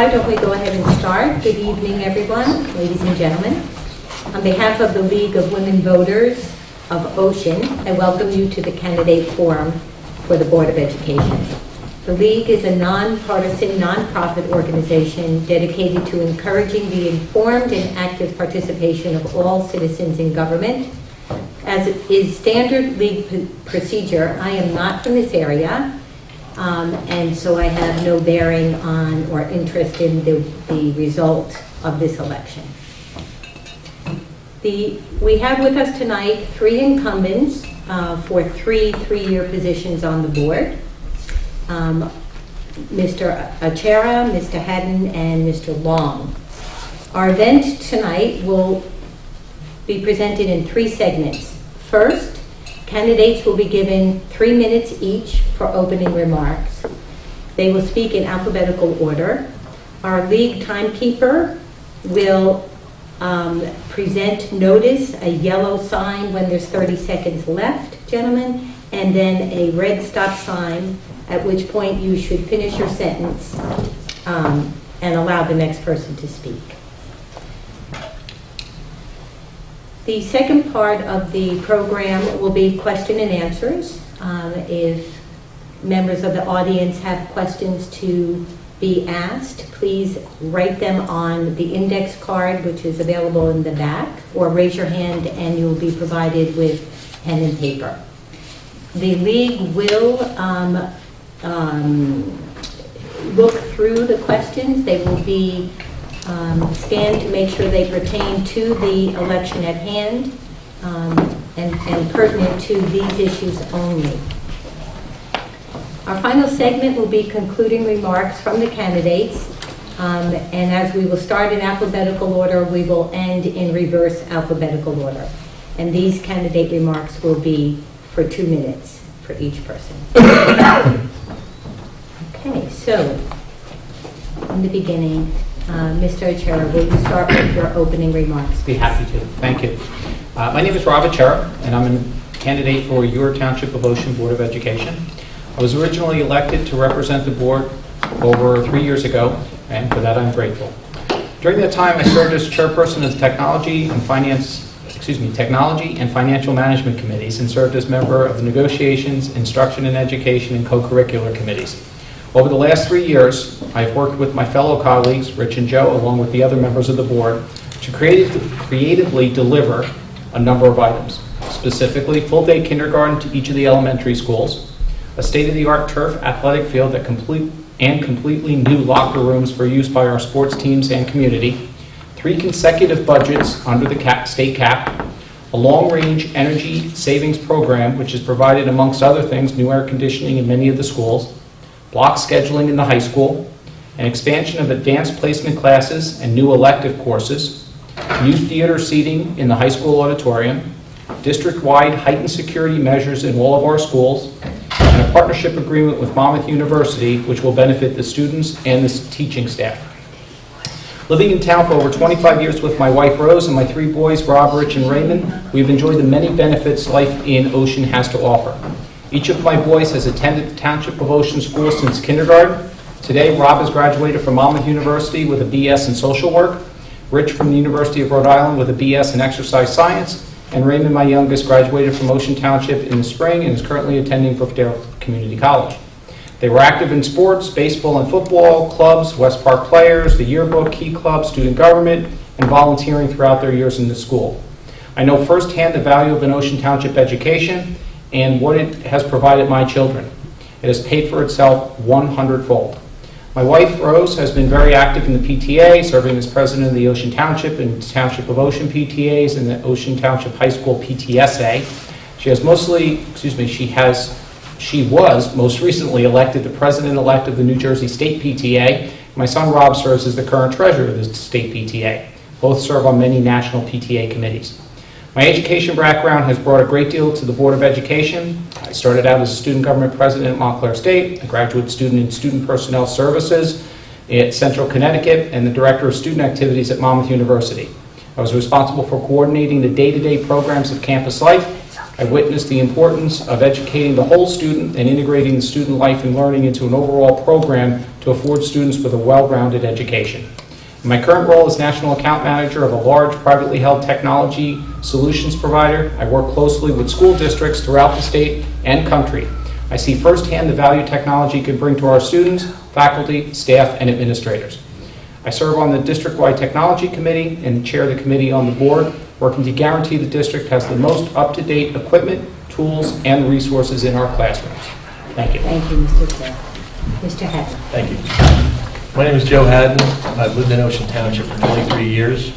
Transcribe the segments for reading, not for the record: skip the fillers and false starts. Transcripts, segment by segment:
why don't we go ahead and start? Good evening, everyone, ladies and gentlemen. On behalf of the League of Women Voters of Ocean, I welcome you to the Candidate Forum for the Board of Education. The League is a nonpartisan, nonprofit organization dedicated to encouraging the informed and active participation of all citizens in government. As is standard League procedure, I am not from this area, and so I have no bearing on or interest in the result of this election. We have with us tonight 3 incumbents for 3 three-year positions on the board. Mr. Achera, Mr. Haddon, and Mr. Long. Our event tonight will be presented in 3 segments. First, candidates will be given 3 minutes each for opening remarks. They will speak in alphabetical order. Our league timekeeper will present notice, a yellow sign when there's 30 seconds left, gentlemen, and then a red stop sign, at which point you should finish your sentence and allow the next person to speak. The second part of the program will be question and answers. If members of the audience have questions to be asked, please write them on the index card, which is available in the back, or raise your hand and you'll be provided with pen and paper. The League will look through the questions. They will be scanned to make sure they pertain to the election at hand and pertinent to these issues only. Our final segment will be concluding remarks from the candidates, and as we will start in alphabetical order, we will end in reverse alphabetical order. And these candidate remarks will be for 2 minutes for each person. Okay, so in the beginning, Mr. Achera, will you start with your opening remarks? Be happy to. Thank you. My name is Rob Achera, and I'm a candidate for your Township of Ocean Board of Education. I was originally elected to represent the board over 3 years ago, and for that I'm grateful. During that time, I served as chairperson of the Technology and Financial Management Committees, and served as member of the Negotiations, Instruction and Education, and Co-Curricular Committees. Over the last 3 years, I've worked with my fellow colleagues, Rich and Joe, along with the other members of the board, to creatively deliver a number of items, specifically full-day kindergarten to each of the elementary schools, a state-of-the-art turf athletic field that completely new locker rooms for use by our sports teams and community, 3 consecutive budgets under the state cap, a long-range energy savings program which has provided, amongst other things, new air conditioning in many of the schools, block scheduling in the high school, an expansion of advanced placement classes and new elective courses, new theater seating in the high school auditorium, district-wide heightened security measures in all of our schools, and a partnership agreement with Monmouth University which will benefit the students and the teaching staff. Living in town for over 25 years with my wife Rose and my 3 boys, Rob, Rich, and Raymond, we've enjoyed the many benefits life in Ocean has to offer. Each of my boys has attended the Township of Ocean School since kindergarten. Today, Rob has graduated from Monmouth University with a BS in social work, Rich from the University of Rhode Island with a BS in exercise science, and Raymond, my youngest, graduated from Ocean Township in the spring and is currently attending Brookdale Community College. They were active in sports, baseball and football, clubs, West Park Players, the yearbook, Key Club, student government, and volunteering throughout their years in the school. I know firsthand the value of an Ocean Township education and what it has provided my children. It has paid for itself 100-fold. My wife, Rose, has been very active in the PTA, serving as president of the Ocean Township and Township of Ocean PTAs and the Ocean Township High School PTSA. She was most recently elected the president-elect of the New Jersey State PTA. My son, Rob, serves as the current treasurer of the state PTA. Both serve on many national PTA committees. My education background has brought a great deal to the Board of Education. I started out as a student government president at Montclair State, a graduate student in student personnel services at Central Connecticut, and the director of student activities at Monmouth University. I was responsible for coordinating the day-to-day programs of campus life. I witnessed the importance of educating the whole student and integrating the student life and learning into an overall program to afford students with a well-rounded education. In my current role as National Account Manager of a large privately held technology solutions provider, I work closely with school districts throughout the state and country. I see firsthand the value technology can bring to our students, faculty, staff, and administrators. I serve on the district-wide technology committee and chair the committee on the board, working to guarantee the district has the most up-to-date equipment, tools, and resources in our classrooms. Thank you. Thank you, Mr. Chair. Mr. Haddon. Thank you. My name is Joe Haddon. I've lived in Ocean Township for 23 years.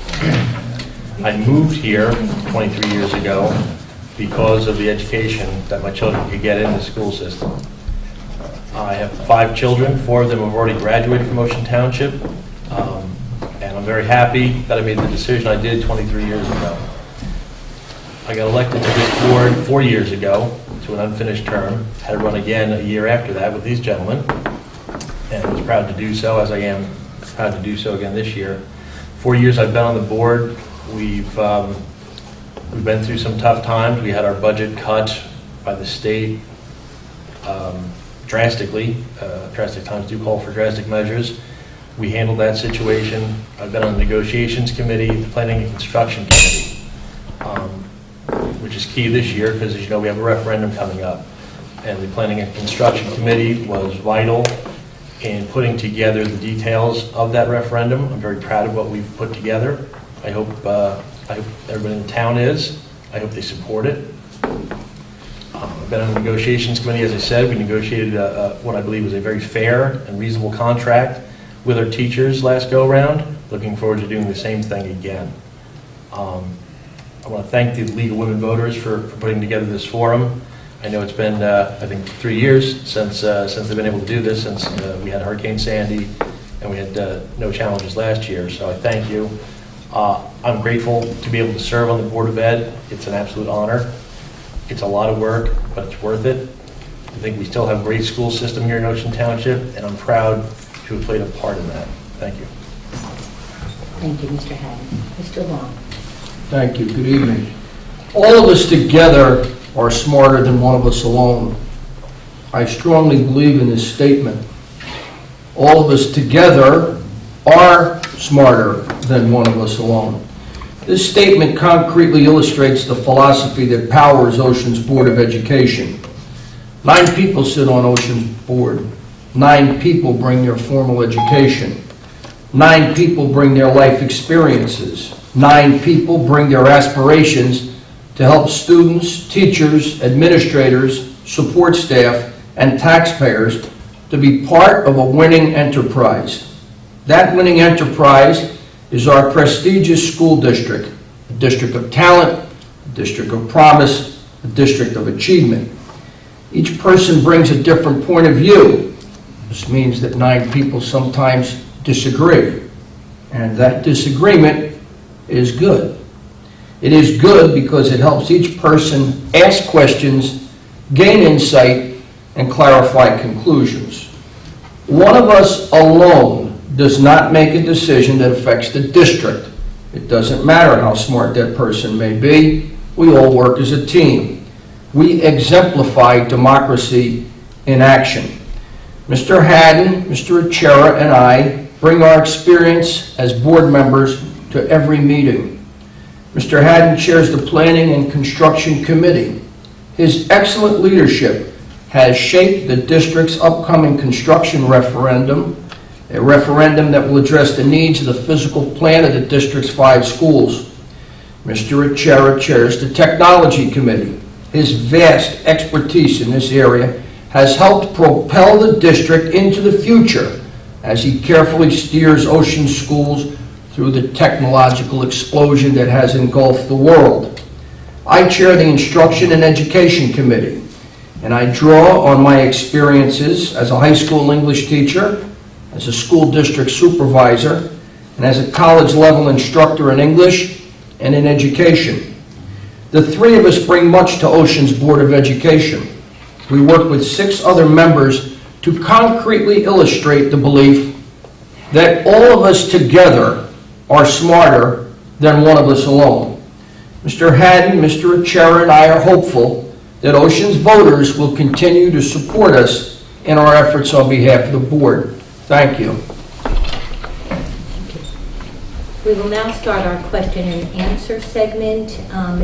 I moved here 23 years ago because of the education that my children could get in the school system. I have 5 children. 4 of them have already graduated from Ocean Township. And I'm very happy that I made the decision I did 23 years ago. I got elected to this board 4 years ago to an unfinished term. Had to run again a year after that with these gentlemen, and was proud to do so, as I am proud to do so again this year. 4 years I've been on the board. We've been through some tough times. We had our budget cut by the state drastically. Drastic times do call for drastic measures. We handled that situation. I've been on the negotiations committee, the planning and construction committee, which is key this year because, as you know, we have a referendum coming up. And the planning and construction committee was vital in putting together the details of that referendum. I'm very proud of what we've put together. I hope everybody in the town is. I hope they support it. I've been on the negotiations committee, as I said. We negotiated what I believe was a very fair and reasonable contract with our teachers last go-around. Looking forward to doing the same thing again. I want to thank the League of Women Voters for putting together this forum. I know it's been, I think, 3 years since they've been able to do this, since we had Hurricane Sandy and we had no challenges last year, so I thank you. I'm grateful to be able to serve on the Board of Ed. It's an absolute honor. It's a lot of work, but it's worth it. I think we still have a great school system here in Ocean Township, and I'm proud to have played a part in that. Thank you. Thank you, Mr. Haddon. Mr. Long. Thank you. Good evening. All of us together are smarter than one of us alone. I strongly believe in this statement. All of us together are smarter than one of us alone. This statement concretely illustrates the philosophy that powers Ocean's Board of Education. 9 people sit on Ocean's board. 9 people bring their formal education. 9 people bring their life experiences. 9 people bring their aspirations to help students, teachers, administrators, support staff, and taxpayers to be part of a winning enterprise. That winning enterprise is our prestigious school district, a district of talent, a district of promise, a district of achievement. Each person brings a different point of view. This means that 9 people sometimes disagree, and that disagreement is good. It is good because it helps each person ask questions, gain insight, and clarify conclusions. One of us alone does not make a decision that affects the district. It doesn't matter how smart that person may be. We all work as a team. We exemplify democracy in action. Mr. Haddon, Mr. Achera, and I bring our experience as board members to every meeting. Mr. Haddon chairs the Planning and Construction Committee. His excellent leadership has shaped the district's upcoming construction referendum, a referendum that will address the needs of the physical plan of the district's 5 schools. Mr. Achera chairs the Technology Committee. His vast expertise in this area has helped propel the district into the future as he carefully steers Ocean schools through the technological explosion that has engulfed the world. I chair the Instruction and Education Committee, and I draw on my experiences as a high school English teacher, as a school district supervisor, and as a college-level instructor in English and in education. The 3 of us bring much to Ocean's Board of Education. We work with 6 other members to concretely illustrate the belief that all of us together are smarter than one of us alone. Mr. Haddon, Mr. Chair, and I are hopeful that Ocean's voters will continue to support us in our efforts on behalf of the board. Thank you. We will now start our question and answer segment.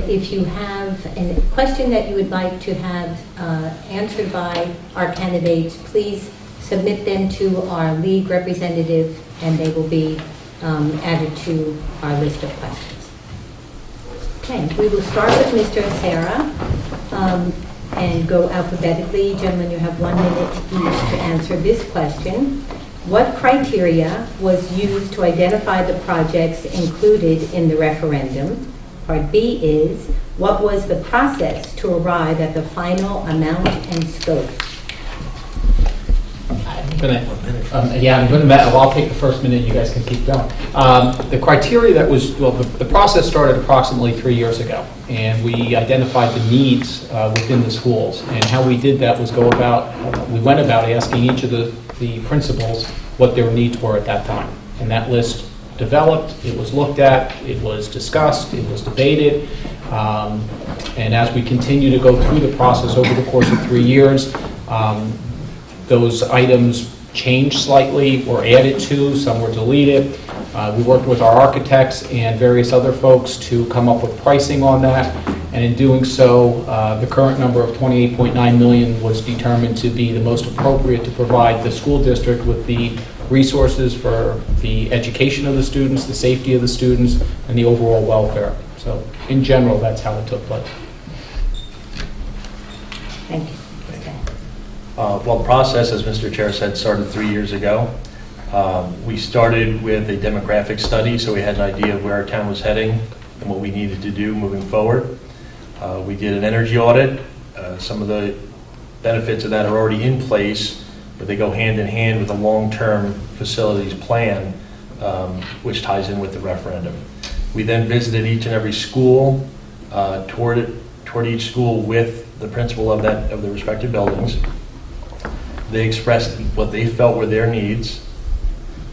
If you have a question that you would like to have answered by our candidates, please submit them to our league representative, and they will be added to our list of questions. Okay, we will start with Mr. Acera and go alphabetically. Gentlemen, you have 1 minute each to answer this question. What criteria was used to identify the projects included in the referendum? Part B is, what was the process to arrive at the final amount and scope? I'll take the first minute, you guys can keep going. The criteria that was, well, the process started approximately 3 years ago, and we identified the needs within the schools. And how we did that was we went about asking each of the principals what their needs were at that time. And that list developed, it was looked at, it was discussed, it was debated. And as we continue to go through the process over the course of 3 years, those items changed slightly, were added to, some were deleted. We worked with our architects and various other folks to come up with pricing on that. And in doing so, the current number of $28.9 million was determined to be the most appropriate to provide the school district with the resources for the education of the students, the safety of the students, and the overall welfare. So in general, that's how it took place. Thank you. Well, the process, as Mr. Chair said, started 3 years ago. We started with a demographic study, so we had an idea of where our town was heading and what we needed to do moving forward. We did an energy audit. Some of the benefits of that are already in place, but they go hand in hand with a long-term facilities plan, which ties in with the referendum. We then visited each and every school, toured each school with the principal of the respective buildings. They expressed what they felt were their needs.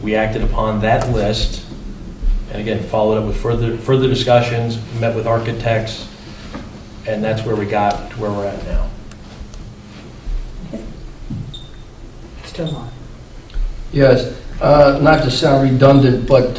We acted upon that list, and again, followed up with further discussions, met with architects, and that's where we got to where we're at now. Mr. Long. Yes, not to sound redundant, but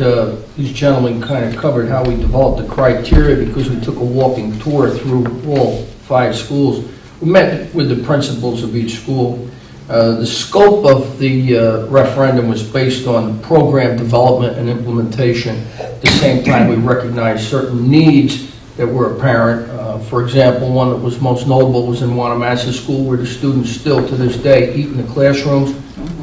these gentlemen kind of covered how we developed the criteria because we took a walking tour through all 5 schools. We met with the principals of each school. The scope of the referendum was based on program development and implementation. At the same time, we recognized certain needs that were apparent. For example, one that was most notable was in Wanamassa School, where the students still to this day eat in the classrooms.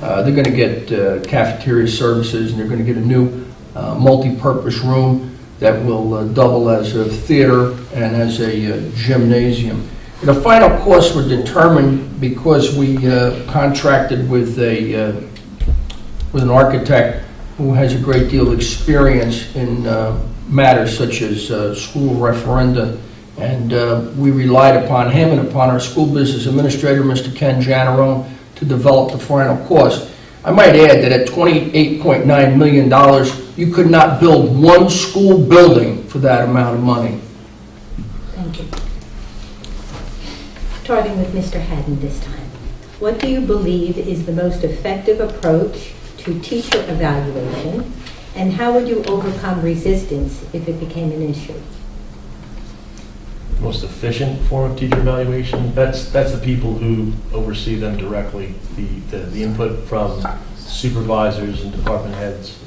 They're going to get cafeteria services, and they're going to get a new multi-purpose room that will double as a theater and as a gymnasium. The final costs were determined because we contracted with an architect who has a great deal of experience in matters such as school referenda, and we relied upon him and upon our school business administrator, Mr. Ken Janarone, to develop the final cost. I might add that at $28.9 million, you could not build one school building for that amount of money. Thank you. Starting with Mr. Haddon this time. What do you believe is the most effective approach to teacher evaluation, and how would you overcome resistance if it became an issue? Most efficient form of teacher evaluation, that's the people who oversee them directly, the input from supervisors and department heads.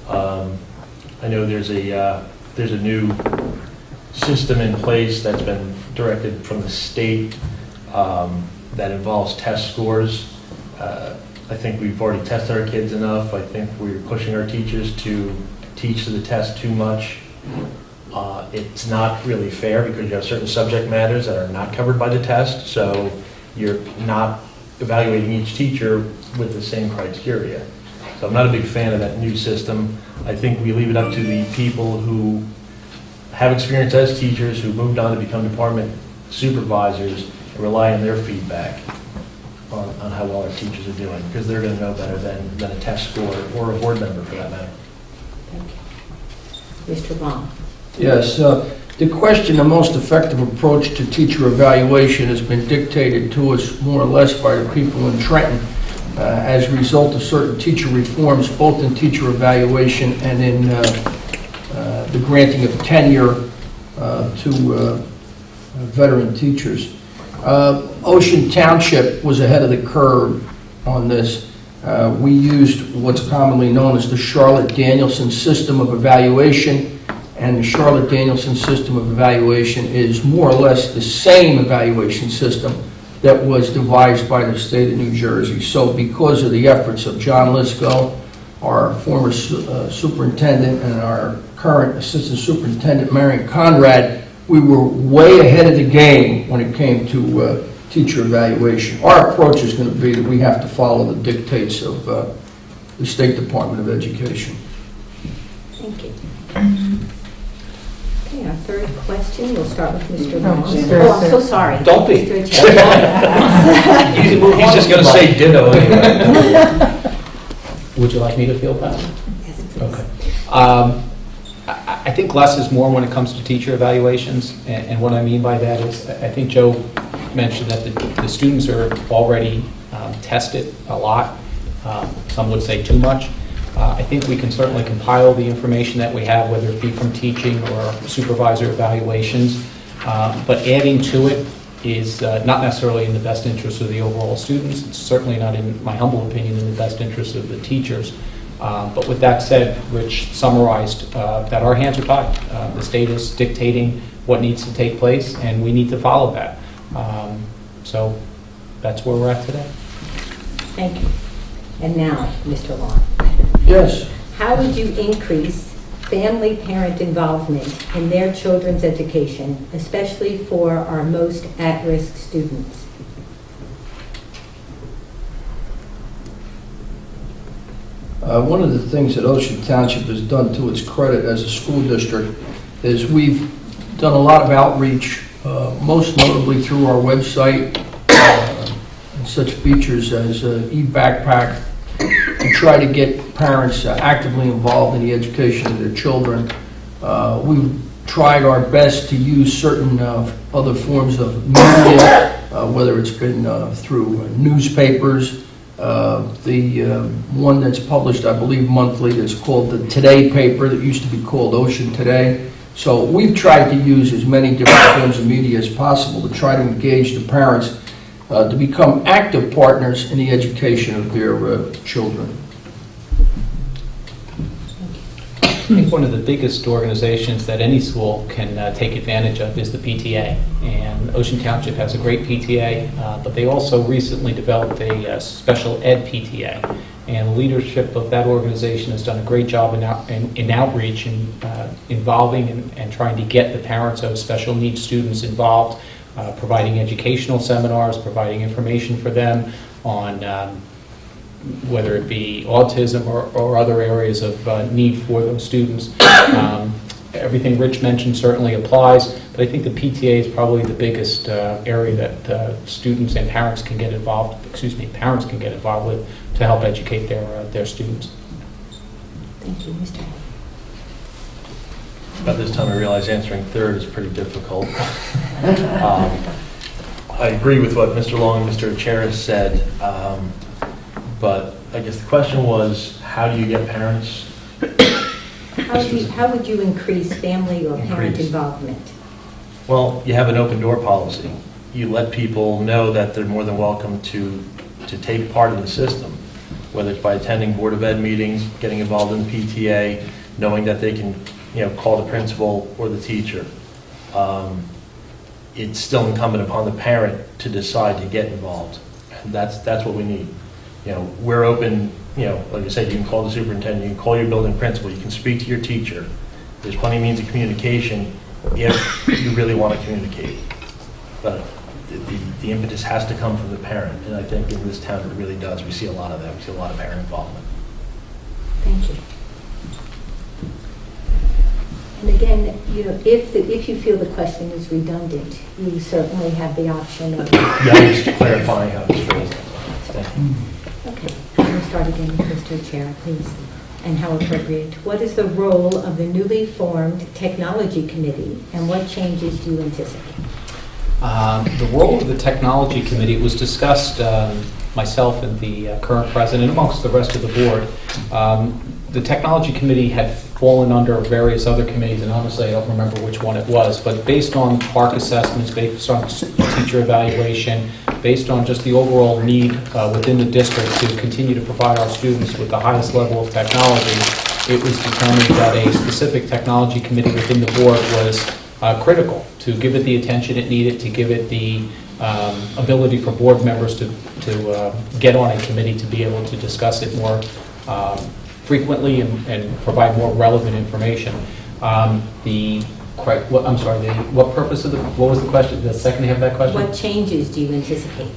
I know there's a new system in place that's been directed from the state that involves test scores. I think we've already tested our kids enough. I think we're pushing our teachers to teach to the test too much. It's not really fair because you have certain subject matters that are not covered by the test, so you're not evaluating each teacher with the same criteria. So I'm not a big fan of that new system. I think we leave it up to the people who have experience as teachers, who moved on to become department supervisors, and rely on their feedback on how well our teachers are doing, because they're going to know better than a test score or a board member for that matter. Thank you. Mr. Long. Yes, The question, the most effective approach to teacher evaluation has been dictated to us more or less by the people in Trenton as a result of certain teacher reforms, both in teacher evaluation and in the granting of tenure to veteran teachers. Ocean Township was ahead of the curve on this. We used what's commonly known as the Charlotte-Danielson system of evaluation, and the Charlotte-Danielson system of evaluation is more or less the same evaluation system that was devised by the state of New Jersey. So because of the efforts of John Lisco, our former superintendent, and our current assistant superintendent, Marion Conrad, we were way ahead of the game when it came to teacher evaluation. Our approach is going to be that we have to follow the dictates of the State Department of Education. Thank you. Okay, our third question, we'll start with Mr. Long. Mr. Oh, I'm so sorry. Don't be. Mr. Chair. He's just going to say ditto anyway. Would you like me to field that? Yes, please. Okay. I think less is more when it comes to teacher evaluations, and what I mean by that is, I think Joe mentioned that the students are already tested a lot. Some would say too much. I think we can certainly compile the information that we have, whether it be from teaching or supervisor evaluations, but adding to it is not necessarily in the best interest of the overall students. It's certainly not, in my humble opinion, in the best interest of the teachers. But with that said, Rich summarized that our hands are tied. The state is dictating what needs to take place, and we need to follow that. So that's where we're at today. Thank you. And now, Mr. Long. Yes. How would you increase family-parent involvement in their children's education, especially for our most at-risk students? One of the things that Ocean Township has done to its credit as a school district is we've done a lot of outreach, most notably through our website, and such features as e-backpack, to try to get parents actively involved in the education of their children. We've tried our best to use certain other forms of media, whether it's been through newspapers, the one that's published, I believe, monthly, that's called the Today paper, that used to be called Ocean Today. So we've tried to use as many different forms of media as possible to try to engage the parents to become active partners in the education of their children. I think one of the biggest organizations that any school can take advantage of is the PTA. And Ocean Township has a great PTA, but they also recently developed a special ed PTA. And the leadership of that organization has done a great job in outreach and involving and trying to get the parents of special needs students involved, providing educational seminars, providing information for them on whether it be autism or other areas of need for those students. Everything Rich mentioned certainly applies, but I think the PTA is probably the biggest area that students and parents can get involved, parents can get involved with to help educate their students. Thank you, Mr. Head. About this time, I realize answering third is pretty difficult. I agree with what Mr. Long and Mr. Charis said, but I guess the question was, how do you get parents? How would you increase family or parent Increase. involvement? Well, you have an open door policy. You let people know that they're more than welcome to take part in the system, whether it's by attending Board of Ed meetings, getting involved in the PTA, knowing that they can, call the principal or the teacher. It's still incumbent upon the parent to decide to get involved. And that's what we need. We're open, like I said, you can call the superintendent, you can call your building principal, you can speak to your teacher. There's plenty of means of communication if you really want to communicate. But the impetus has to come from the parent, and I think in this town it really does. We see a lot of that. We see a lot of parent involvement. Thank you. And again, if you feel the question is redundant, you certainly have the option of... Yeah, just clarifying how it's phrased. Thank you. Okay, we'll start again with Mr. Chair, please. and how appropriate. What is the role of the newly formed Technology Committee, and what changes do you anticipate? The role of the Technology Committee was discussed, myself and the current president, amongst the rest of the board. The Technology Committee had fallen under various other committees, and honestly, I don't remember which one it was, but based on park assessments, based on teacher evaluation, based on just the overall need within the district to continue to provide our students with the highest level of technology, it was determined that a specific Technology Committee within the board was critical to give it the attention it needed, to give it the ability for board members to get on a committee to be able to discuss it more frequently and provide more relevant information. What purpose of what was the question, the second half of that question? What changes do you anticipate?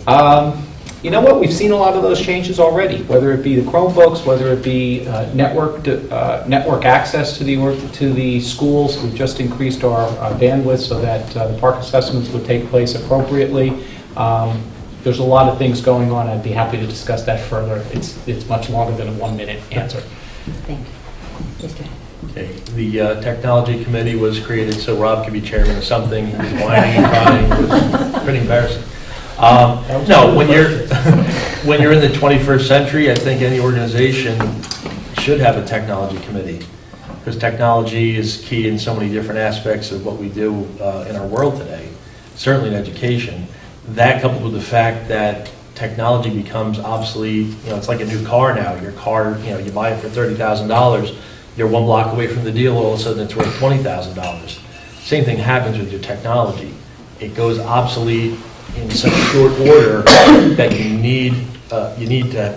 You know what, we've seen a lot of those changes already, whether it be the Chromebooks, whether it be network access to the schools. We've just increased our bandwidth so that the park assessments would take place appropriately. There's a lot of things going on. I'd be happy to discuss that further. It's much longer than a 1-minute answer. Thank you. Mr. Haddon. Okay, the Technology Committee was created so Rob could be chairman of something. He was whining and crying. It was pretty embarrassing. No, when you're in the 21st century, I think any organization should have a Technology Committee, because technology is key in so many different aspects of what we do in our world today, certainly in education. That coupled with the fact that technology becomes obsolete, it's like a new car now. Your car, you buy it for $30,000, you're one block away from the deal, all of a sudden it's worth $20,000. Same thing happens with your technology. It goes obsolete in such short order that you need to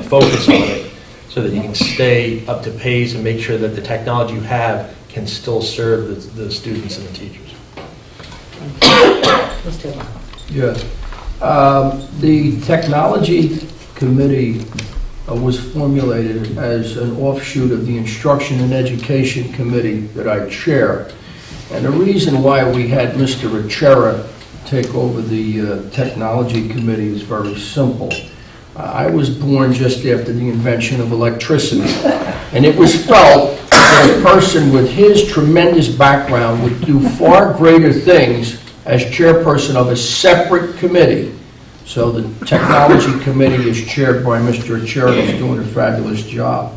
focus on it so that you can stay up to pace and make sure that the technology you have can still serve the students and the teachers. Mr. Long. Yes. The Technology Committee was formulated as an offshoot of the Instruction and Education Committee that I chair. And the reason why we had Mr. Ricciera take over the Technology Committee is very simple. I was born just after the invention of electricity, and it was felt that a person with his tremendous background would do far greater things as chairperson of a separate committee. So the Technology Committee is chaired by Mr. Ricciera, who's doing a fabulous job.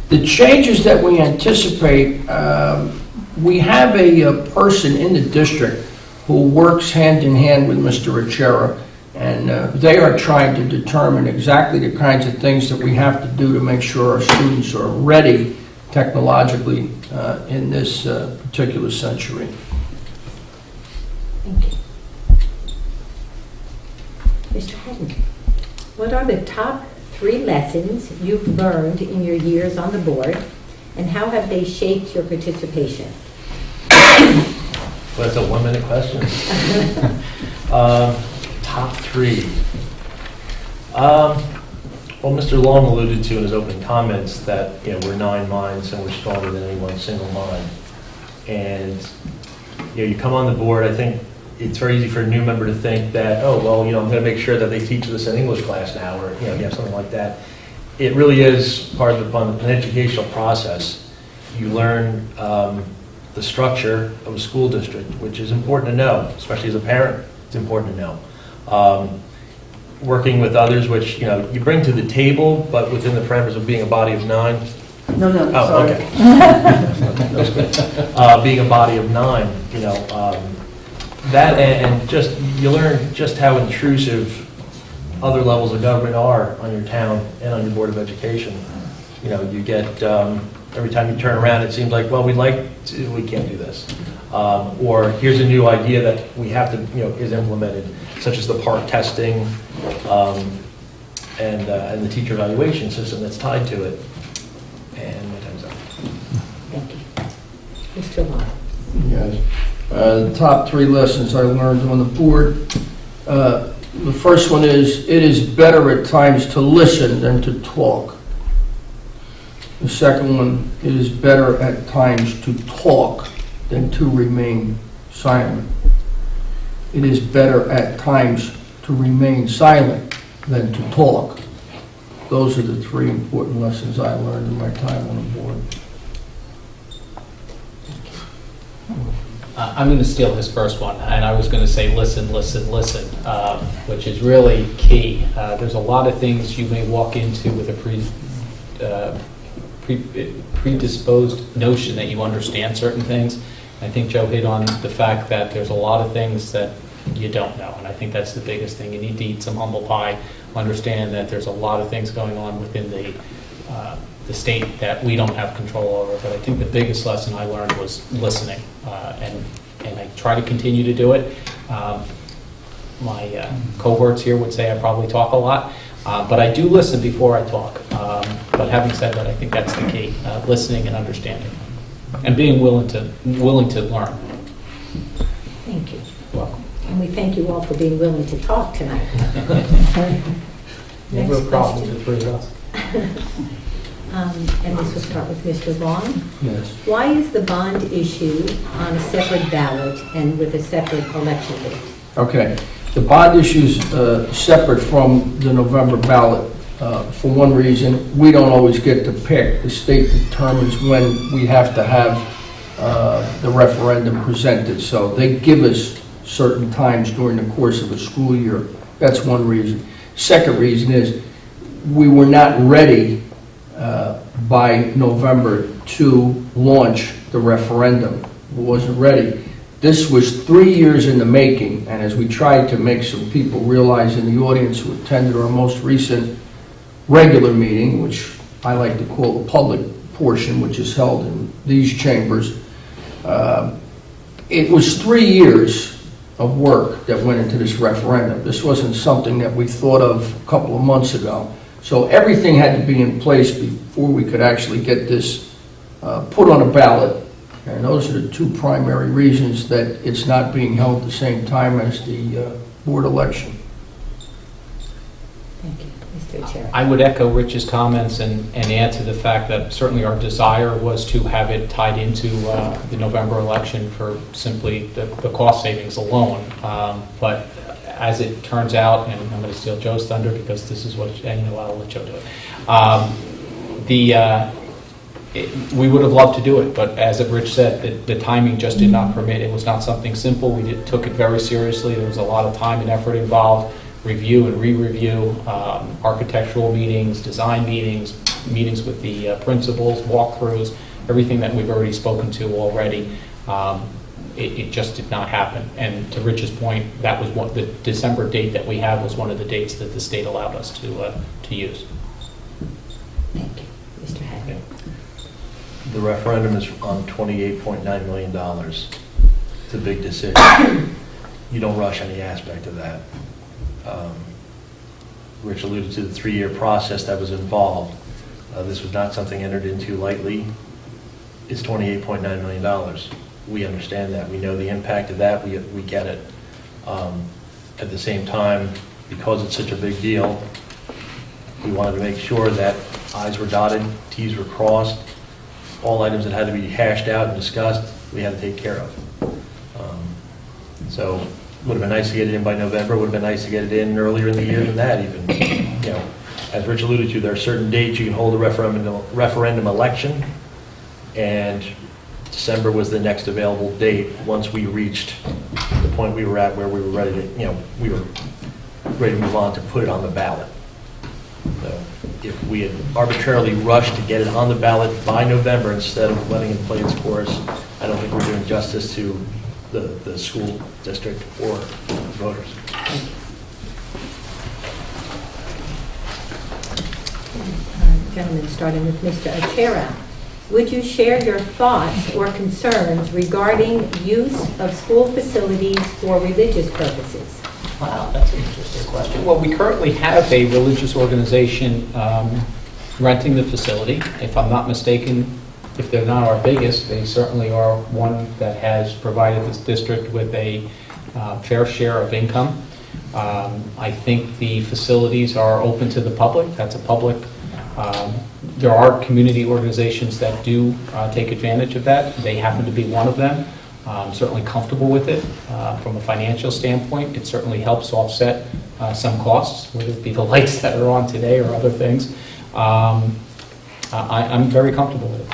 The changes that we anticipate, we have a person in the district who works hand in hand with Mr. Ricciera, and they are trying to determine exactly the kinds of things that we have to do to make sure our students are ready technologically in this particular century. Thank you. Mr. Haddon, what are the top 3 lessons you've learned in your years on the board, and how have they shaped your participation? Well, that's a 1-minute question. Top 3. Well, Mr. Long alluded to in his opening comments that we're 9 minds and we're stronger than any one single mind. And you come on the board, I think it's very easy for a new member to think that, oh, well, I'm going to make sure that they teach this in English class now, or you have something like that. It really is part of an educational process. You learn the structure of a school district, which is important to know, especially as a parent. It's important to know. Working with others, which you bring to the table, but within the parameters of being a body of 9. No, Oh, sorry. okay. That's good. Being a body of 9, that and just you learn just how intrusive other levels of government are on your town and on your Board of Education. You get every time you turn around, it seems like, well, we can't do this, or here's a new idea that we have to is implemented, such as the park testing and the teacher evaluation system that's tied to it. And my time's up. Thank you. Mr. Long. Yes. The top 3 lessons I learned on the board. The first one is, it is better at times to listen than to talk. The second one, it is better at times to talk than to remain silent. It is better at times to remain silent than to talk. those are the three important lessons I learned in my time on the board. I'm going to steal his first one, and I was going to say listen, listen, listen, which is really key. There's a lot of things you may walk into with a predisposed notion that you understand certain things. I think Joe hit on the fact that there's a lot of things that you don't know, and I think that's the biggest thing. You need to eat some humble pie, understand that there's a lot of things going on within the state that we don't have control over. But I think the biggest lesson I learned was listening, and I try to continue to do it. My cohorts here would say I probably talk a lot, but I do listen before I talk. But having said that, I think that's the key, listening and understanding, and being willing to learn. Thank you. You're welcome. And we thank you all for being willing to talk tonight. Never a Next problem question. for three of us. And this will start with Mr. Long. Yes. Why is the bond issue on a separate ballot and with a separate election date? Okay. The bond issue's separate from the November ballot. For one reason, we don't always get to pick. The state determines when we have to have the referendum presented. So they give us certain times during the course of a school year. That's one reason. Second reason is we were not ready by November to launch the referendum. It wasn't ready. This was 3 years in the making, and as we tried to make some people realize in the audience who attended our most recent regular meeting, which I like to call the public portion, which is held in these chambers, it was 3 years of work that went into this referendum. This wasn't something that we thought of a couple of months ago. So everything had to be in place before we could actually get this put on a ballot. And those are the two primary reasons that it's not being held at the same time as the board election. Thank you, Mr. Chair. I would echo Rich's comments and add to the fact that certainly our desire was to have it tied into the November election for simply the cost savings alone. But as it turns out, and I'm going to steal Joe's thunder because this is what, and I'll let Joe do it. We would have loved to do it, but as Rich said, the timing just did not permit. It was not something simple. We took it very seriously. There was a lot of time and effort involved, review and re-review, architectural meetings, design meetings, meetings with the principals, walkthroughs, everything that we've already spoken to already. It just did not happen. And to Rich's point, that was the December date that we have was one of the dates that the state allowed us to use. Thank you, Mr. Haddon. The referendum is on $28.9 million. It's a big decision. You don't rush any aspect of that. Rich alluded to the 3-year process that was involved. This was not something entered into lightly. It's $28.9 million. We understand that. We know the impact of that. We get it. At the same time, because it's such a big deal, we wanted to make sure that I's were dotted, T's were crossed. All items that had to be hashed out and discussed, we had to take care of. So it would have been nice to get it in by November. It would have been nice to get it in earlier in the year than that even. You know, as Rich alluded to, there are certain dates you can hold a referendum election, and December was the next available date once we reached the point we were at where we were ready to, we were ready to move on to put it on the ballot. So if we had arbitrarily rushed to get it on the ballot by November instead of letting it play its course, I don't think we're doing justice to the school district or voters. Gentlemen, starting with Mr. Achera. Would you share your thoughts or concerns regarding use of school facilities for religious purposes? Wow, that's an interesting question. Well, we currently have a religious organization renting the facility. If I'm not mistaken, if they're not our biggest, they certainly are one that has provided this district with a fair share of income. I think the facilities are open to the public. That's a public. There are community organizations that do take advantage of that. They happen to be one of them. I'm certainly comfortable with it. From a financial standpoint, it certainly helps offset some costs, whether it be the lights that are on today or other things. I'm very comfortable with it.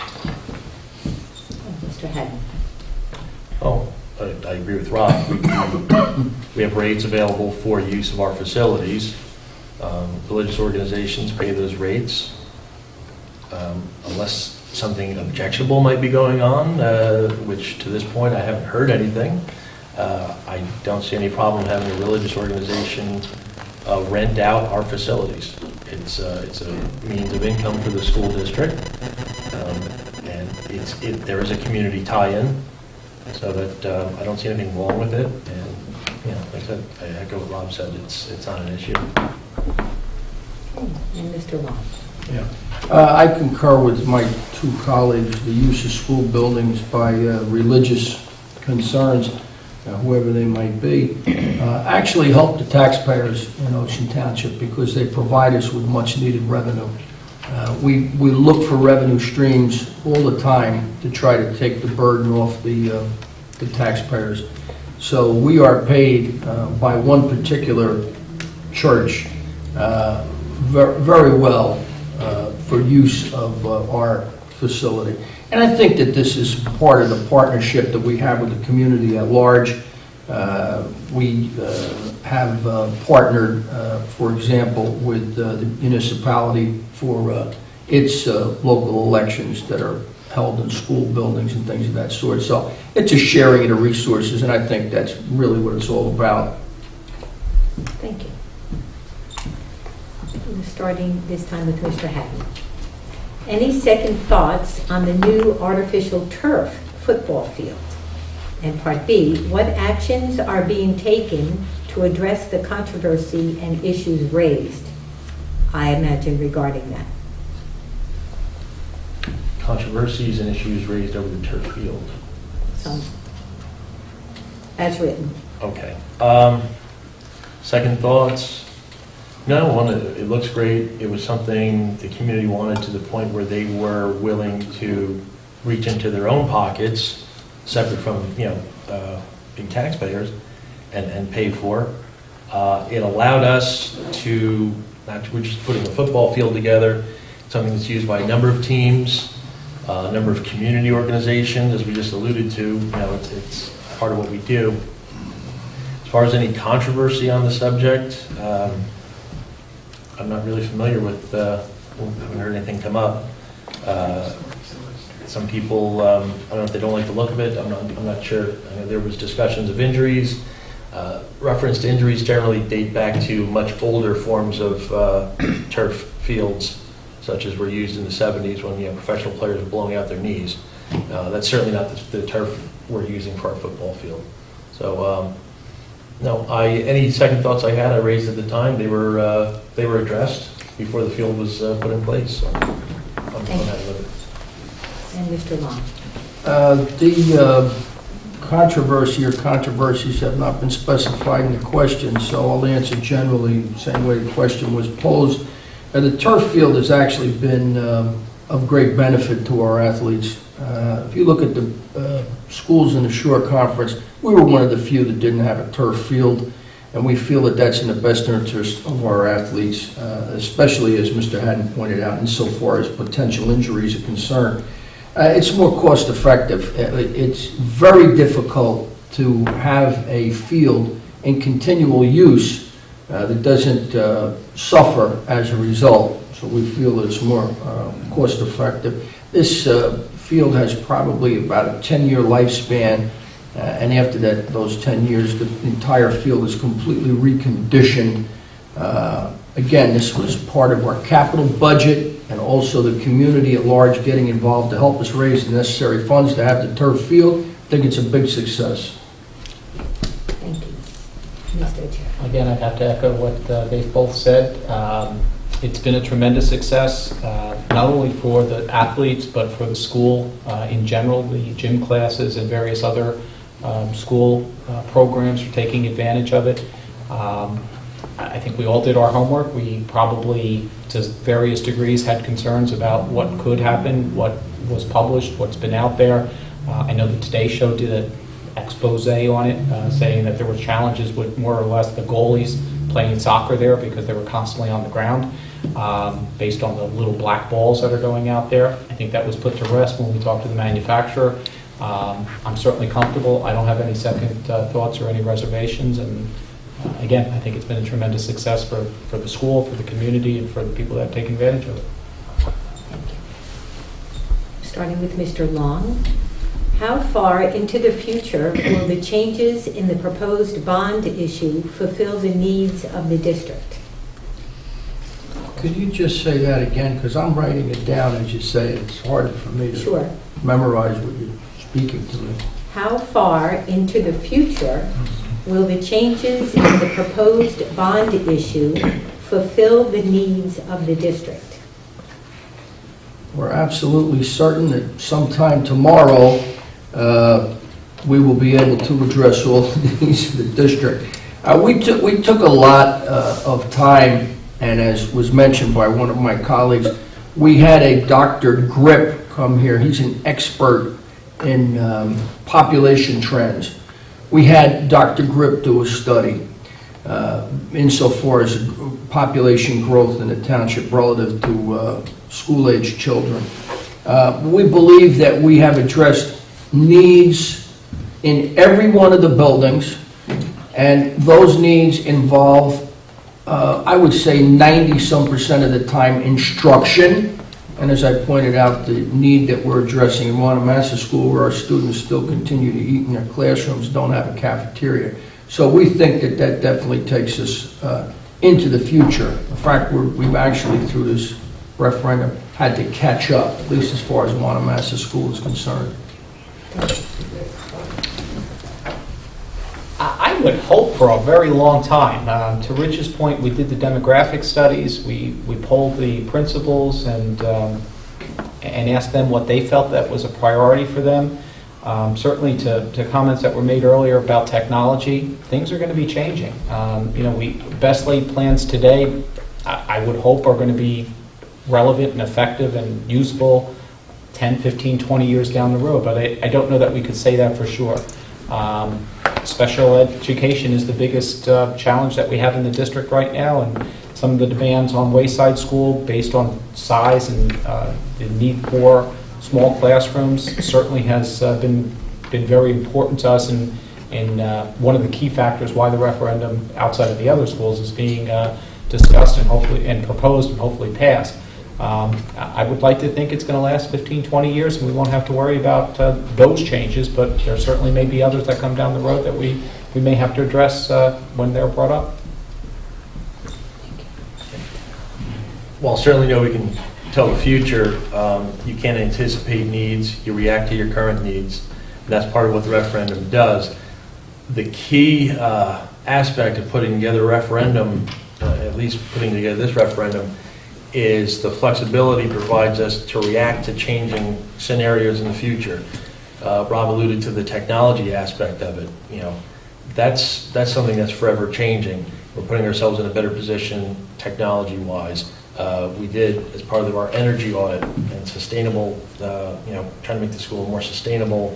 Mr. Haddon? Oh, I agree with Rob. We have rates available for use of our facilities. Religious organizations pay those rates. Unless something objectionable might be going on, which to this point I haven't heard anything, I don't see any problem having a religious organization rent out our facilities. It's a means of income for the school district, and there is a community tie-in, so that I don't see anything wrong with it. And like I said, I echo what Rob said. It's not an issue. And Mr. Long? Yeah. I concur with my two colleagues. The use of school buildings by religious concerns, whoever they might be, actually help the taxpayers in Ocean Township because they provide us with much-needed revenue. We look for revenue streams all the time to try to take the burden off the taxpayers. So we are paid by one particular church very well for use of our facility. And I think that this is part of the partnership that we have with the community at large. We have partnered, for example, with the municipality for its local elections that are held in school buildings and things of that sort. So it's a sharing of the resources, and I think that's really what it's all about. Thank you. We're starting this time with Mr. Haddon. Any second thoughts on the new artificial turf football field? And part B, what actions are being taken to address the controversy and issues raised, I imagine, regarding that? Controversies and issues raised over the turf field. So, as written. Okay. Second thoughts? No, it looks great. It was something the community wanted to the point where they were willing to reach into their own pockets, separate from, being taxpayers, and pay for. It allowed us to, we're just putting a football field together, something that's used by a number of teams, a number of community organizations, as we just alluded to. It's part of what we do. As far as any controversy on the subject, I'm not really familiar with, haven't heard anything come up. Some people, I don't know if they don't like the look of it, I'm not sure. I know there was discussions of injuries. Reference to injuries generally date back to much older forms of turf fields, such as were used in the 70s when professional players were blowing out their knees. That's certainly not the turf we're using for our football field. So, no, any second thoughts I had, I raised at the time. They were addressed before the field was put in place. So I'm happy with it. And Mr. Long? The controversy or controversies have not been specified in the question, so I'll answer generally the same way the question was posed. The turf field has actually been of great benefit to our athletes. If you look at the schools in the Shore Conference, we were one of the few that didn't have a turf field, and we feel that that's in the best interest of our athletes, especially, as Mr. Haddon pointed out, insofar as potential injuries are concerned. It's more cost effective. It's very difficult to have a field in continual use that doesn't suffer as a result. So we feel that it's more cost effective. This field has probably about a 10-year lifespan, and after that, those 10 years, the entire field is completely reconditioned. Again, this was part of our capital budget, and also the community at large getting involved to help us raise the necessary funds to have the turf field. I think it's a big success. Thank you. Mr. Chair. Again, I'd have to echo what they've both said. It's been a tremendous success, not only for the athletes, but for the school in general. The gym classes and various other school programs are taking advantage of it. I think we all did our homework. We probably, to various degrees, had concerns about what could happen, what was published, what's been out there. I know the Today Show did an expose on it, saying that there were challenges with more or less the goalies playing soccer there because they were constantly on the ground, based on the little black balls that are going out there. I think that was put to rest when we talked to the manufacturer. I'm certainly comfortable. I don't have any second thoughts or any reservations, and again, I think it's been a tremendous success for the school, for the community, and for the people that have taken advantage of it. Starting with Mr. Long, how far into the future will the changes in the proposed bond issue fulfill the needs of the district? Could you just say that again? Because I'm writing it down as you say it. It's hard for me to Sure. memorize what you're speaking to me. How far into the future will the changes in the proposed bond issue fulfill the needs of the district? We're absolutely certain that sometime tomorrow, we will be able to address all the needs of the district. We took a lot of time, and as was mentioned by one of my colleagues, we had a Dr. Grip come here. He's an expert in population trends. We had Dr. Grip do a study insofar as population growth in the township relative to school-age children. We believe that we have addressed needs in every one of the buildings, and those needs involve, I would say 90-some% of the time, instruction. And as I pointed out, the need that we're addressing in Wanamassa School, where our students still continue to eat in their classrooms, don't have a cafeteria. So we think that that definitely takes us into the future. In fact, we've actually, through this referendum, had to catch up, at least as far as Wanamassa School is concerned. I would hope for a very long time. To Rich's point, we did the demographic studies. We polled the principals and asked them what they felt that was a priority for them. Certainly to comments that were made earlier about technology, things are going to be changing. Best laid plans today, I would hope, are going to be relevant and effective and useful 10, 15, 20 years down the road, but I don't know that we could say that for sure. Special education is the biggest challenge that we have in the district right now, and some of the demands on Wayside School based on size and the need for small classrooms certainly has been very important to us, and one of the key factors why the referendum outside of the other schools is being discussed and proposed and hopefully passed. I would like to think it's going to last 15, 20 years and we won't have to worry about those changes, but there certainly may be others that come down the road that we may have to address when they're brought up. While certainly know we can tell the future, you can't anticipate needs, you react to your current needs, and that's part of what the referendum does. The key aspect of putting together a referendum, at least putting together this referendum, is the flexibility provides us to react to changing scenarios in the future. Rob alluded to the technology aspect of it. That's something that's forever changing. We're putting ourselves in a better position technology-wise. We did, as part of our energy audit and sustainable, trying to make the school more sustainable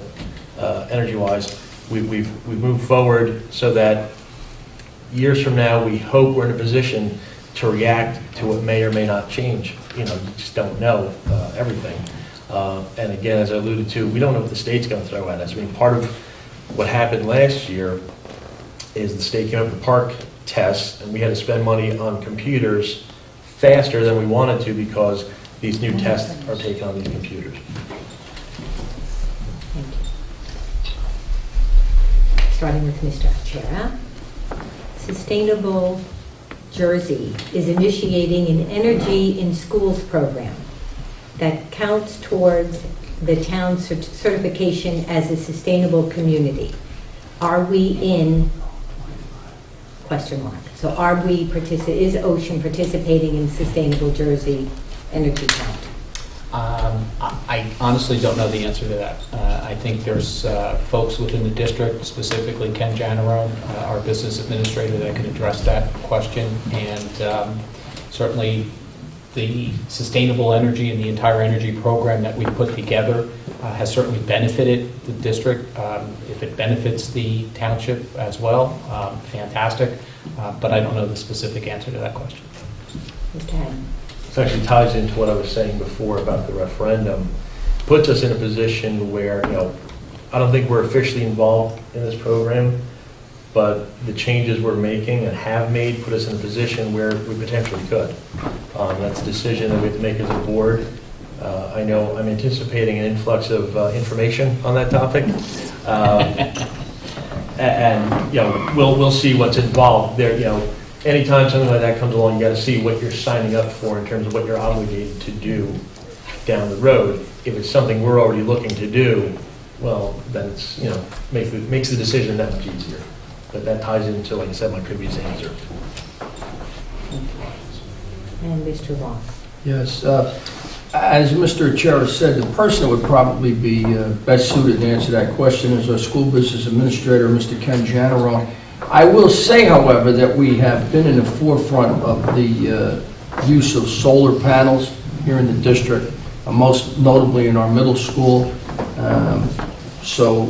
energy-wise, we've moved forward so that years from now, we hope we're in a position to react to what may or may not change. You just don't know everything. And again, as I alluded to, we don't know what the state's going to throw at us. I mean, part of what happened last year is the state came up with park tests, and we had to spend money on computers faster than we wanted to because these new tests are taken on these computers. Thank you. Starting with Mr. Achara. Sustainable Jersey is initiating an Energy in Schools program that counts towards the town's certification as a sustainable community. Are we in, ? So are we, is Ocean participating in Sustainable Jersey Energy Count? I honestly don't know the answer to that. I think there's folks within the district, specifically Ken Janarone, our business administrator, that can address that question. And certainly the sustainable energy and the entire energy program that we put together has certainly benefited the district. If it benefits the township as well, fantastic. But I don't know the specific answer to that question. Mr. Haddon. This actually ties into what I was saying before about the referendum. Puts us in a position where, I don't think we're officially involved in this program, but the changes we're making and have made put us in a position where we potentially could. That's a decision that we have to make as a board. I know I'm anticipating an influx of information on that topic. And we'll see what's involved there. Anytime something like that comes along, you got to see what you're signing up for in terms of what you're obligated to do down the road. If it's something we're already looking to do, well, then it's, makes the decision that much easier. But that ties into, like I said, my previous answer. And Mr. Long. Yes, as Mr. Chair said, the person that would probably be best suited to answer that question is our school business administrator, Mr. Ken Janaro. I will say, however, that we have been in the forefront of the use of solar panels here in the district, most notably in our middle school. So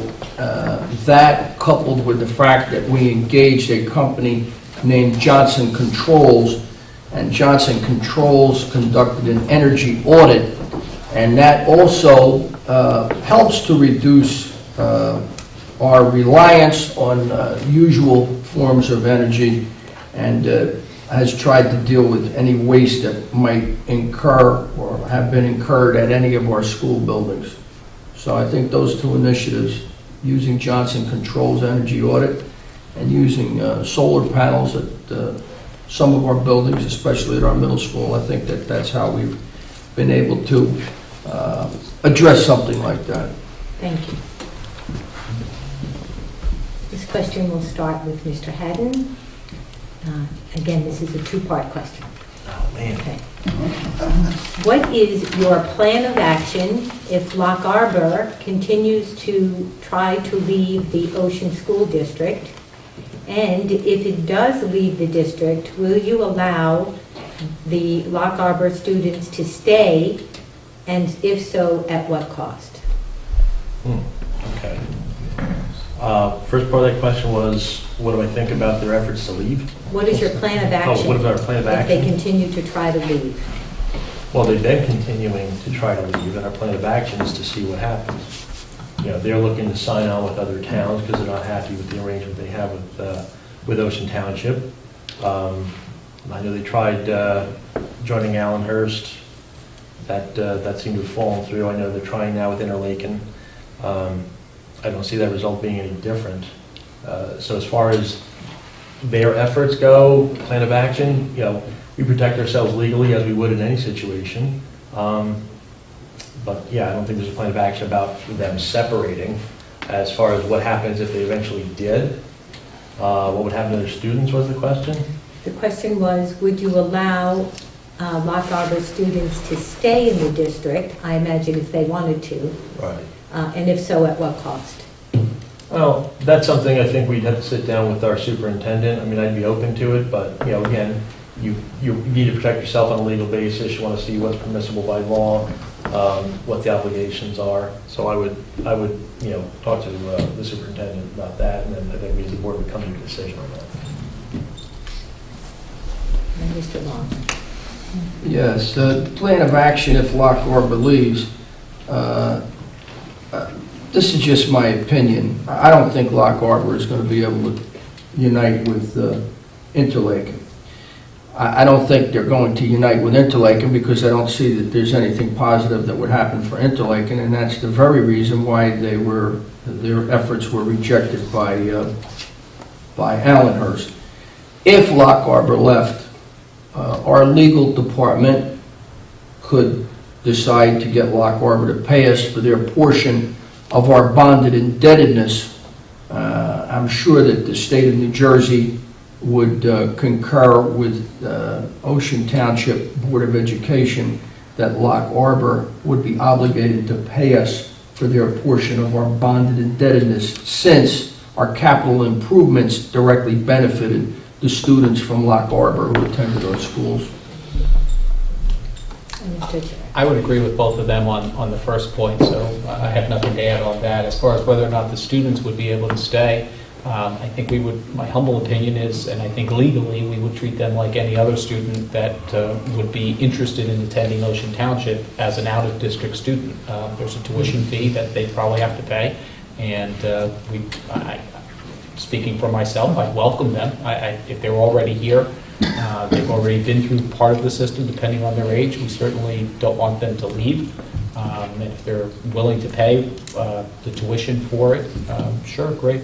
that, coupled with the fact that we engaged a company named Johnson Controls, and Johnson Controls conducted an energy audit, and that also helps to reduce our reliance on usual forms of energy, and has tried to deal with any waste that might incur or have been incurred at any of our school buildings. So I think those two initiatives, using Johnson Controls energy audit and using solar panels at some of our buildings, especially at our middle school, I think that that's how we've been able to address something like that. Thank you. This question will start with Mr. Haddon. Again, this is a two-part question. Oh, man. Okay. What is your plan of action if Lock Arbor continues to try to leave the Ocean School District? And if it does leave the district, will you allow the Lock Arbor students to stay? And if so, at what cost? Okay. First part of that question was, what do I think about their efforts to leave? What is your plan of action? Oh, what is our plan of if they action? continue to try to leave? Well, they've been continuing to try to leave, and our plan of action is to see what happens. They're looking to sign on with other towns because they're not happy with the arrangement they have with Ocean Township. I know they tried joining Allenhurst. That seemed to have fallen through. I know they're trying now with Interlaken. I don't see that result being any different. So as far as their efforts go, plan of action, we protect ourselves legally as we would in any situation. But yeah, I don't think there's a plan of action about them separating. As far as what happens if they eventually did, what would happen to their students was the question? The question was, would you allow Lock Arbor students to stay in the district, I imagine if they wanted to, Right. and if so, at what cost? Well, that's something I think we'd have to sit down with our superintendent. I mean, I'd be open to it, but, again, you need to protect yourself on a legal basis. You want to see what's permissible by law, what the obligations are. So I would talk to the superintendent about that, and then I think we as a board would come to a decision on that. And Mr. Long. Yes, the plan of action if Lock Arbor leaves, this is just my opinion. I don't think Lock Arbor is going to be able to unite with Interlaken. I don't think they're going to unite with Interlaken because I don't see that there's anything positive that would happen for Interlaken, and that's the very reason why their efforts were rejected by Allenhurst. If Lock Arbor left, our legal department could decide to get Lock Arbor to pay us for their portion of our bonded indebtedness. I'm sure that the state of New Jersey would concur with Ocean Township Board of Education that Lock Arbor would be obligated to pay us for their portion of our bonded indebtedness, since our capital improvements directly benefited the students from Lock Arbor who attended our schools. Mr. Chair. I would agree with both of them on the first point, so I have nothing to add on that. As far as whether or not the students would be able to stay, I think we would, my humble opinion is, and I think legally, we would treat them like any other student that would be interested in attending Ocean Township as an out-of-district student. There's a tuition fee that they probably have to pay, and speaking for myself, I'd welcome them. If they're already here, they've already been through part of the system, depending on their age. We certainly don't want them to leave. And if they're willing to pay the tuition for it, sure, great.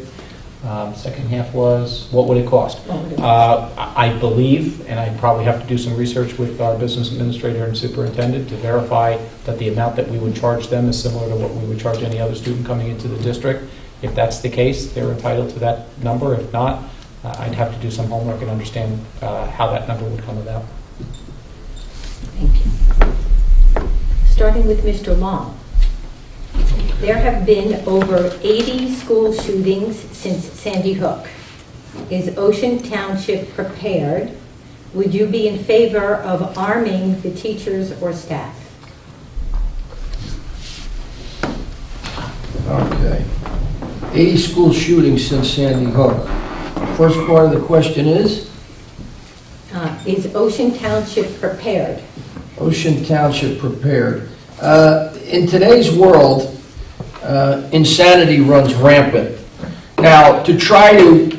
Second half was, what would it cost? I believe, and I probably have to do some research with our business administrator and superintendent to verify that the amount that we would charge them is similar to what we would charge any other student coming into the district. If that's the case, they're entitled to that number. If not, I'd have to do some homework and understand how that number would come about. Thank you. Starting with Mr. Long. There have been over 80 school shootings since Sandy Hook. Is Ocean Township prepared? Would you be in favor of arming the teachers or staff? Okay. 80 school shootings since Sandy Hook. First part of the question is? Is Ocean Township prepared? Ocean Township prepared. In today's world, insanity runs rampant. Now, to try to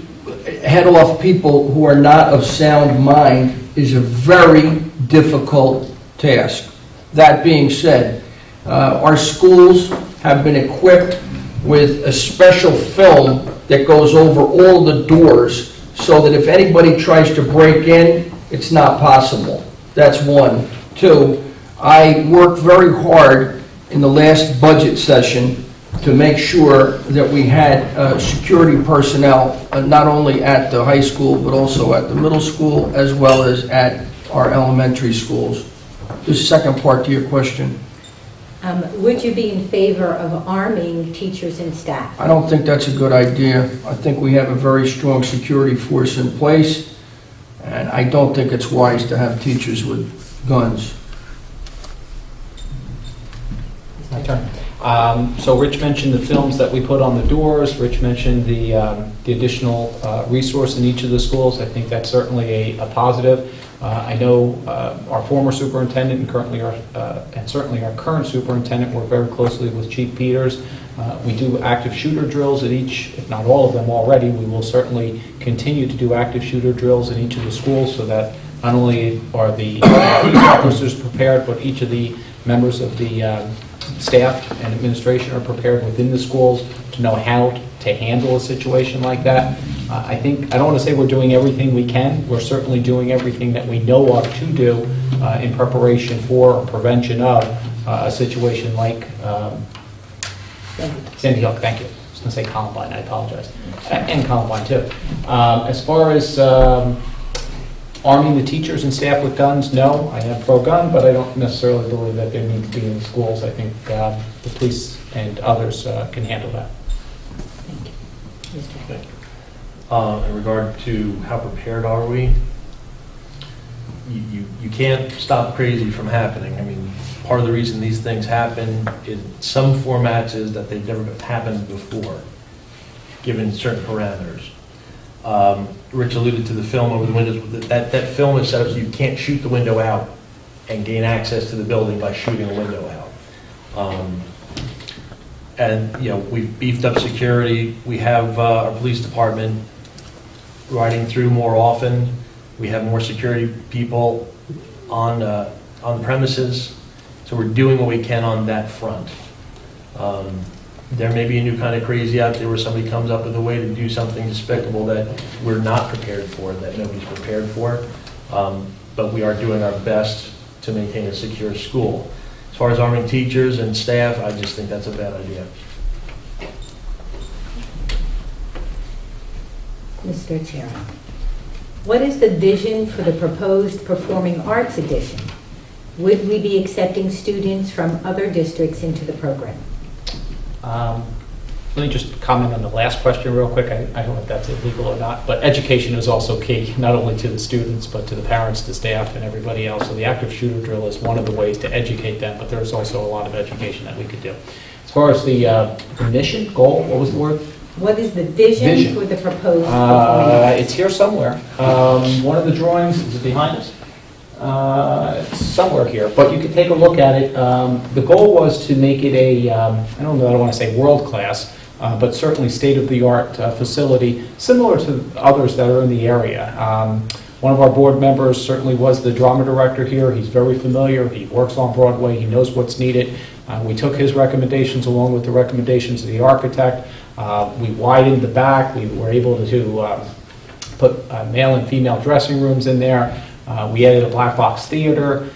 head off people who are not of sound mind is a very difficult task. That being said, our schools have been equipped with a special film that goes over all the doors so that if anybody tries to break in, it's not possible. That's one. Two, I worked very hard in the last budget session to make sure that we had security personnel, not only at the high school, but also at the middle school, as well as at our elementary schools. The second part to your question. Would you be in favor of arming teachers and staff? I don't think that's a good idea. I think we have a very strong security force in place, and I don't think it's wise to have teachers with guns. My turn. So Rich mentioned the films that we put on the doors. Rich mentioned the additional resource in each of the schools. I think that's certainly a positive. I know our former superintendent and currently and certainly our current superintendent work very closely with Chief Peters. We do active shooter drills at each, if not all of them already. We will certainly continue to do active shooter drills in each of the schools so that not only are the police officers prepared, but each of the members of the staff and administration are prepared within the schools to know how to handle a situation like that. I don't want to say we're doing everything we can. We're certainly doing everything that we know of to do in preparation for or prevention of a situation like Sandy Hook. Thank you. I was going to say Columbine. I apologize. And Columbine, too. As far as arming the teachers and staff with guns, no. I am pro-gun, but I don't necessarily believe that they need to be in the schools. I think the police and others can handle that. Thank you. Mr. Hagan. In regard to how prepared are we, you can't stop crazy from happening. I mean, part of the reason these things happen in some formats is that they've never happened before, given certain parameters. Rich alluded to the film over the windows. That film is set up so you can't shoot the window out and gain access to the building by shooting a window out. And, you know, we've beefed up security. We have our police department riding through more often. We have more security people on the premises. So we're doing what we can on that front. There may be a new kind of crazy out there where somebody comes up with a way to do something despicable that we're not prepared for, that nobody's prepared for. But we are doing our best to maintain a secure school. As far as arming teachers and staff, I just think that's a bad idea. Mr. Chair. What is the vision for the proposed Performing Arts Edition? Would we be accepting students from other districts into the program? Let me just comment on the last question real quick. I don't know if that's illegal or not, but education is also key, not only to the students, but to the parents, the staff, and everybody else. So the active shooter drill is one of the ways to educate them, but there's also a lot of education that we could do. As far as the mission, goal, what was the word? What is the vision Vision. for the proposed performance? It's here somewhere. One of the drawings, is it behind us? It's somewhere here, but you can take a look at it. The goal was to make it a, I don't want to say world-class, but certainly state-of-the-art facility, similar to others that are in the area. One of our board members certainly was the drama director here. He's very familiar. He works on Broadway. He knows what's needed. We took his recommendations along with the recommendations of the architect. We widened the back. We were able to put male and female dressing rooms in there. We added a black box theater.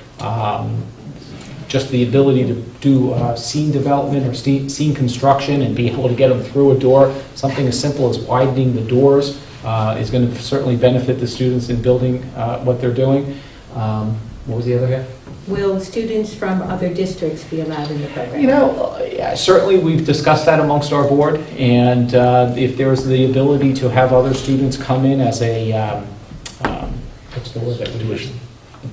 Just the ability to do scene development or scene construction and be able to get them through a door. Something as simple as widening the doors is going to certainly benefit the students in building what they're doing. What was the other guy? Will students from other districts be allowed in the program? You know, yeah, certainly we've discussed that amongst our board, and if there's the ability to have other students come in as a, what's the word that we use?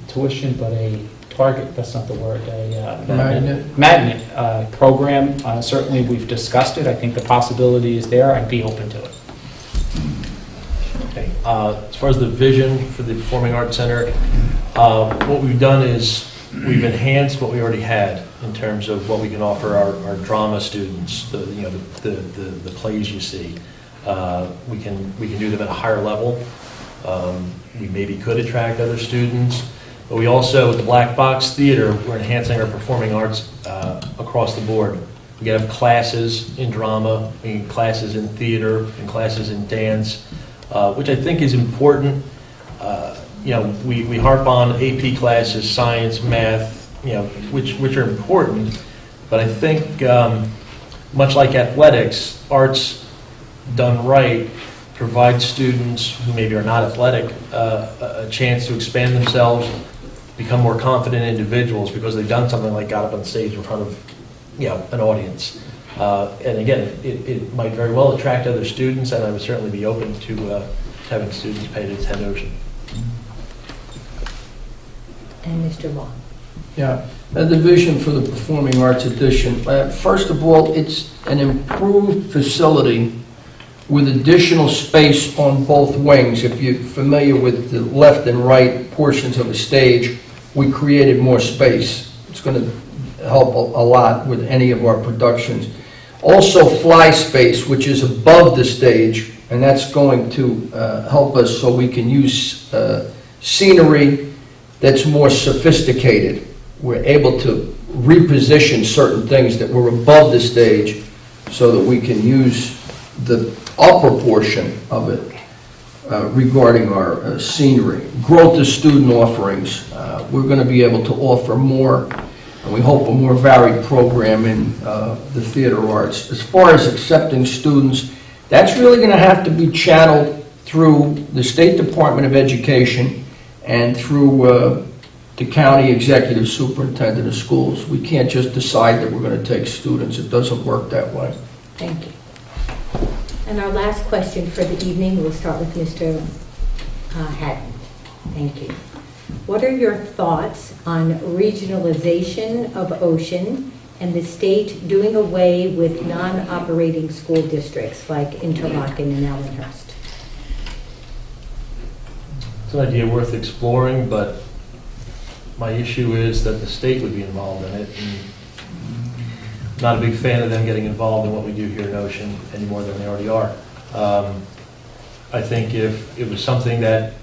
Tuition, but a target, that's not the word, a magnet program, certainly we've discussed it. I think the possibility is there. I'd be open to it. Okay. As far as the vision for the Performing Arts Center, what we've done is we've enhanced what we already had in terms of what we can offer our drama students. The plays you see, we can do them at a higher level. We maybe could attract other students, but we also, with the Black Box Theater, we're enhancing our performing arts across the board. We have classes in drama, classes in theater, and classes in dance, which I think is important. We harp on AP classes, science, math, which are important, but I think much like athletics, arts done right provide students who maybe are not athletic a chance to expand themselves, become more confident individuals because they've done something like got up on stage in front of an audience. And again, it might very well attract other students, and I would certainly be open to having students pay to attend Ocean. And Mr. Long. Yeah, the vision for the Performing Arts Edition. First of all, it's an improved facility with additional space on both wings. If you're familiar with the left and right portions of a stage, we created more space. It's going to help a lot with any of our productions. Also fly space, which is above the stage, and that's going to help us so we can use scenery that's more sophisticated. We're able to reposition certain things that were above the stage so that we can use the upper portion of it regarding our scenery. Growth of student offerings. We're going to be able to offer more, and we hope a more varied program in the theater arts. As far as accepting students, that's really going to have to be channeled through the State Department of Education and through the county executive superintendent of schools. We can't just decide that we're going to take students. It doesn't work that way. Thank you. And our last question for the evening, we'll start with Mr. Hatton. Thank you. What are your thoughts on regionalization of Ocean and the state doing away with non-operating school districts like Interlochen and Allenhurst? It's an idea worth exploring, but my issue is that the state would be involved in it. And I'm not a big fan of them getting involved in what we do here in Ocean any more than they already are. I think if it was something that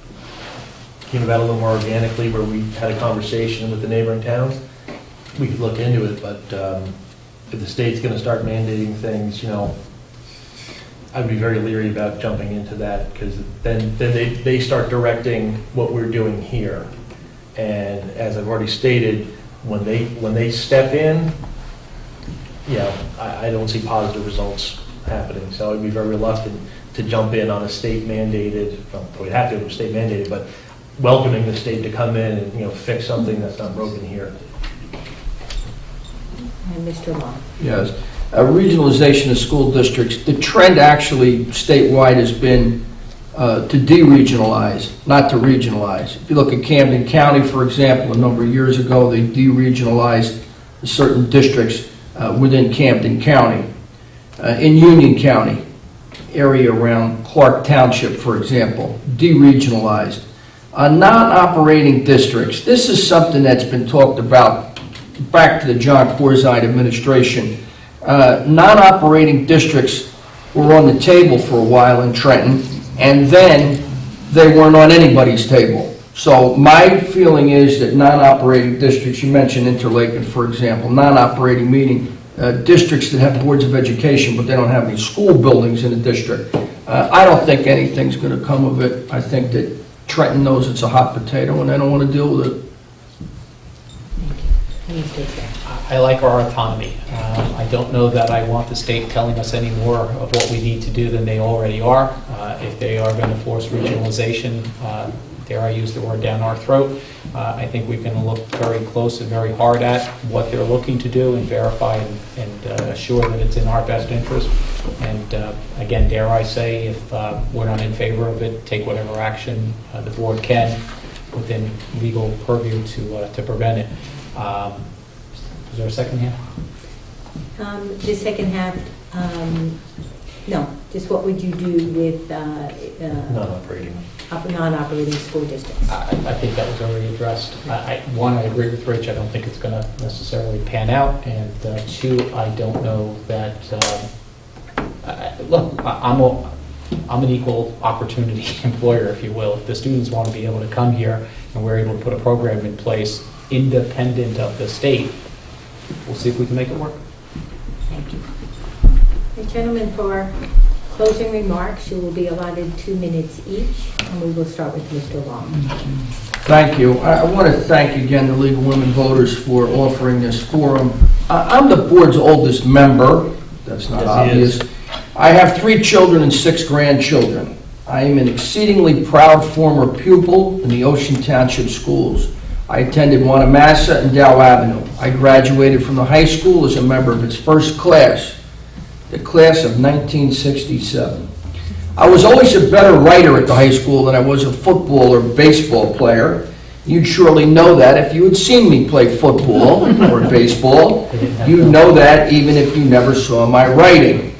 came about a little more organically, where we had a conversation with the neighboring towns, we could look into it. But if the state's going to start mandating things, I'd be very leery about jumping into that, because then they start directing what we're doing here. And as I've already stated, when they step in, I don't see positive results happening. So I'd be very reluctant to jump in on a state mandated, well, we'd have to have a state mandated, but welcoming the state to come in and fix something that's not broken here. And Mr. Long. Yes. regionalization of school districts, the trend actually statewide has been to de-regionalize, not to regionalize. If you look at Camden County, for example, a number of years ago, they de-regionalized certain districts within Camden County. In Union County, area around Clark Township, for example, de-regionalized. Non-operating districts, this is something that's been talked about back to the John Corzine administration. Non-operating districts were on the table for a while in Trenton, and then they weren't on anybody's table. So my feeling is that non-operating districts, you mentioned Interlaken, for example, non-operating meaning districts that have boards of education, but they don't have any school buildings in the district. I don't think anything's going to come of it. I think that Trenton knows it's a hot potato and they don't want to deal with it. I like our autonomy. I don't know that I want the state telling us any more of what we need to do than they already are. If they are going to force regionalization, dare I use the word, down our throat, I think we can look very close and very hard at what they're looking to do and verify and assure that it's in our best interest. And again, dare I say, if we're not in favor of it, take whatever action the board can within legal purview to prevent it. Is there a second half? The second half, no, just what would you do with Non-operating. non-operating school districts? I think that was already addressed. One, I agree with Rich. I don't think it's going to necessarily pan out. And two, I don't know that, look, I'm an equal opportunity employer, if you will. If the students want to be able to come here and we're able to put a program in place independent of the state, we'll see if we can make it work. Thank you. Gentlemen, for closing remarks, you will be allotted 2 minutes each, and we will start with Mr. Long. Thank you. I want to thank again the League of Women Voters for offering this forum. I'm the board's oldest member. That's not obvious. I have 3 children and 6 grandchildren. I am an exceedingly proud former pupil in the Ocean Township schools. I attended Wanamassa and Dow Avenue. I graduated from the high school as a member of its first class, the class of 1967. I was always a better writer at the high school than I was a football or baseball player. You'd surely know that if you had seen me play football or baseball. You'd know that even if you never saw my writing.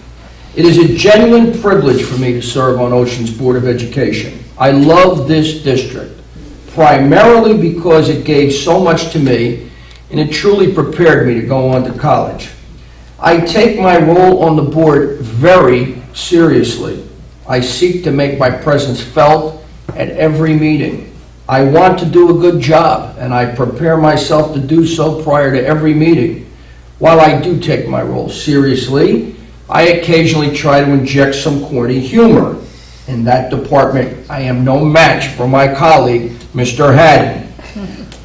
It is a genuine privilege for me to serve on Ocean's Board of Education. I love this district, primarily because it gave so much to me and it truly prepared me to go on to college. I take my role on the board very seriously. I seek to make my presence felt at every meeting. I want to do a good job, and I prepare myself to do so prior to every meeting. While I do take my role seriously, I occasionally try to inject some corny humor. In that department, I am no match for my colleague, Mr. Haddon.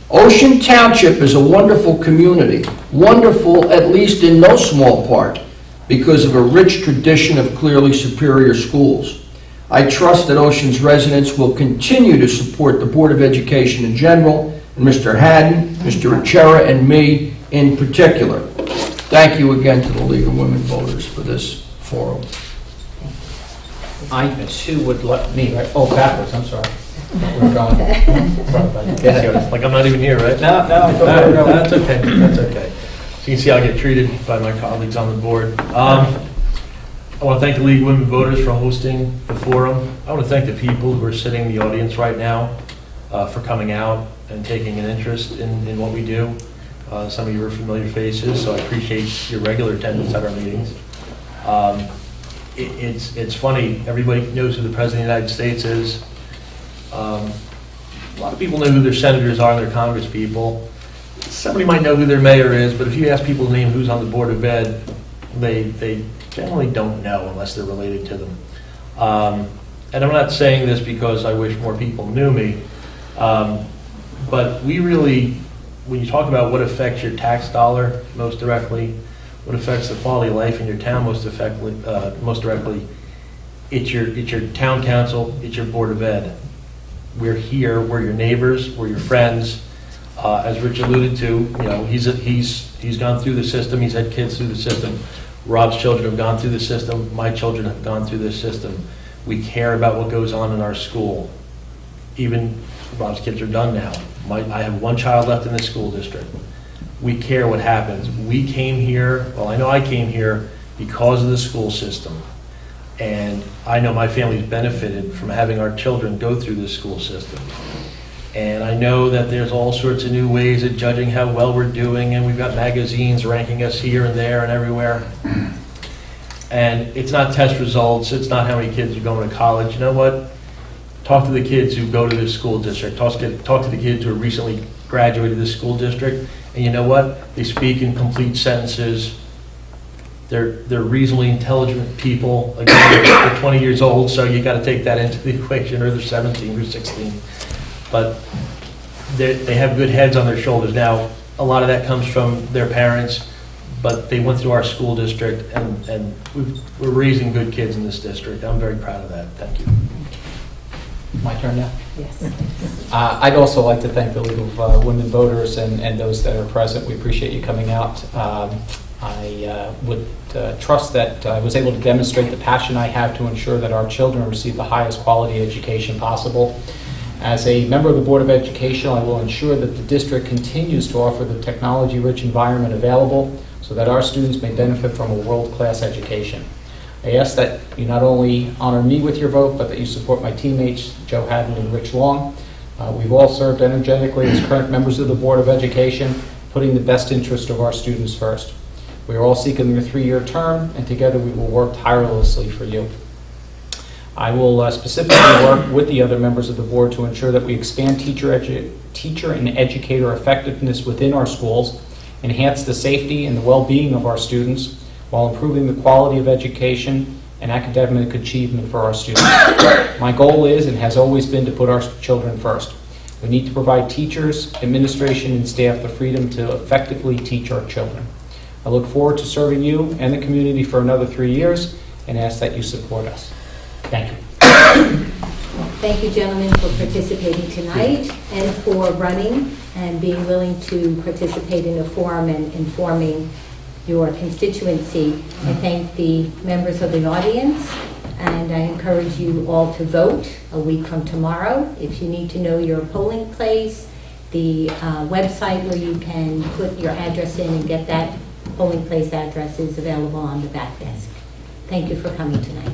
Ocean Township is a wonderful community, wonderful at least in no small part, because of a rich tradition of clearly superior schools. I trust that Ocean's residents will continue to support the Board of Education in general, and Mr. Haddon, Mr. Achera, and me in particular. Thank you again to the League of Women Voters for this forum. I too would let me, right? Oh, backwards, I'm sorry. We're going. Sorry about that. Like I'm not even here, right? No, That's okay. That's okay. So you can see how I get treated by my colleagues on the board. I want to thank the League of Women Voters for hosting the forum. I want to thank the people who are sitting in the audience right now for coming out and taking an interest in what we do. Some of you are familiar faces, so I appreciate your regular attendance at our meetings. It's funny, everybody knows who the President of the United States is. A lot of people know who their senators are and their congress people. Somebody might know who their mayor is, but if you ask people to name who's on the Board of Ed, they generally don't know unless they're related to them. And I'm not saying this because I wish more people knew me, but we really, when you talk about what affects your tax dollar most directly, what affects the quality of life in your town most directly, it's your town council, it's your Board of Ed. We're here, we're your neighbors, we're your friends. As Rich alluded to, you know, he's gone through the system, he's had kids through the system. Rob's children have gone through the system, my children have gone through this system. We care about what goes on in our school. Even Rob's kids are done now. I have one child left in the school district. We care what happens. We came here, well, I know I came here because of the school system. And I know my family's benefited from having our children go through this school system. And I know that there's all sorts of new ways of judging how well we're doing, and we've got magazines ranking us here and there and everywhere. And it's not test results, it's not how many kids are going to college. You know what? Talk to the kids who go to this school district. Talk to the kids who have recently graduated this school district. And you know what? They speak in complete sentences. They're reasonably intelligent people. Again, they're 20 years old, so you got to take that into the equation, or they're 17 or 16. But they have good heads on their shoulders. Now, a lot of that comes from their parents, but they went through our school district, and we're raising good kids in this district. I'm very proud of that. Thank you. My turn now? Yes. I'd also like to thank the League of Women Voters and those that are present. We appreciate you coming out. I would trust that I was able to demonstrate the passion I have to ensure that our children receive the highest quality education possible. As a member of the Board of Education, I will ensure that the district continues to offer the technology-rich environment available so that our students may benefit from a world-class education. I ask that you not only honor me with your vote, but that you support my teammates, Joe Haddon and Rich Long. We've all served energetically as current members of the Board of Education, putting the best interest of our students first. We are all seeking your 3-year term, and together we will work tirelessly for you. I will specifically work with the other members of the board to ensure that we expand teacher and educator effectiveness within our schools, enhance the safety and the well-being of our students, while improving the quality of education and academic achievement for our students. My goal is and has always been to put our children first. We need to provide teachers, administration, and staff the freedom to effectively teach our children. I look forward to serving you and the community for another 3 years and ask that you support us. Thank you. Thank you, gentlemen, for participating tonight and for running and being willing to participate in a forum and informing your constituency. I thank the members of the audience, and I encourage you all to vote a week from tomorrow. If you need to know your polling place, the website where you can put your address in and get that polling place address is available on the back desk. Thank you for coming tonight.